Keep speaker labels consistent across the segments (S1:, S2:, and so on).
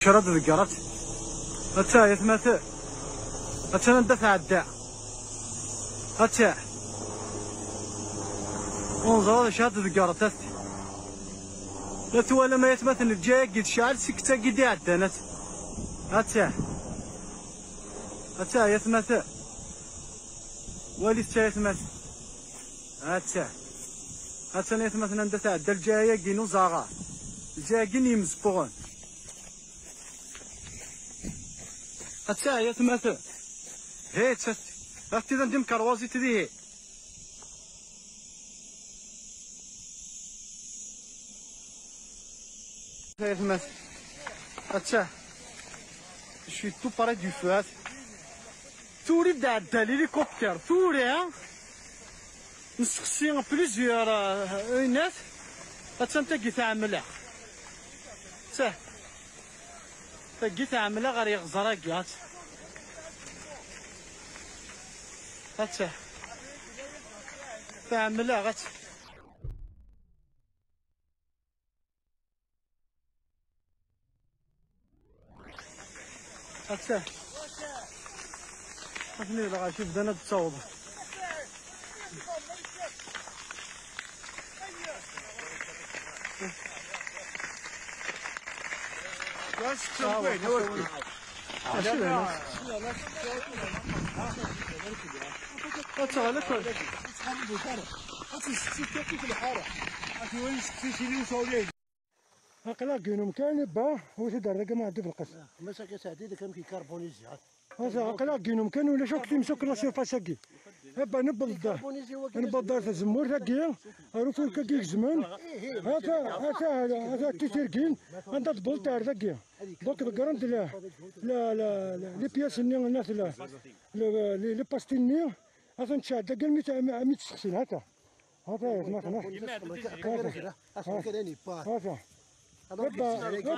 S1: شرد ذكرت أتا يثمت أتا ندفع الداع أتا ونظر شاد ذكرت لا توالى ما يثمت الجاي قد شعل سكتة قد عدنت أتا يثمت ولي يثمت أتا يثمت ندفع الداع الجاية قينو زاغا الجاي قين يمزبغون أتا يثمت هي تست أختي ذا ندم كروازي تذي يثمت أتا شي تو باري دو فات توري دعدا ليليكوبتر توري ها نسقسي بليزيور ناس أتا نتا كي تعملها تاكي تعملها غير يغزر كاع هاتشا تعملها غات هاتشا شوفني ولا غنشوف بدنا نتصاوب
S2: هكلا كينو مكان با واش دار لك ما عندي في القص
S3: مساكي سعدي كان كيكربونيزي
S2: هكلا كينو مكان ولا شوك تمسك لا سيرفاس هكي هبا نبض دار الزمور هكي عرفوا كي زمان هذا تيتيركين عندها تبول تاع هكي دوك الكراند لا لا لا لي بياس الناس لا لي باستيني هذا نشاد كاع 100 شخصين هذا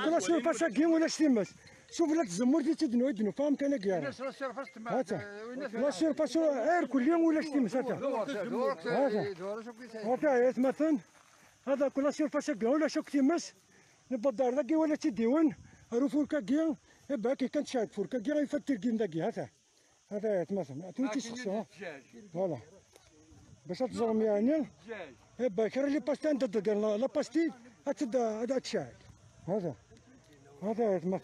S2: كل سيرفاس هكي ولا شتيماس شوف لا الزمور دي تدنو يدنو فهمت انا كاع لا سيرفاس غير كل يوم ولا شتيماس هذا مثلا هذا كل سيرفاس هكا ولا شوك تيماس نبدا دار ذاكي ولا تيديون عرفوا كاكيا يبا كي كنتشاهد فور كاكيا يفتر كين ذاكي هذا مثلا توتي شخص فوالا باش تزرم يعني يبا كرا لي باستان لا باستي هذا تشاهد هذا مثلا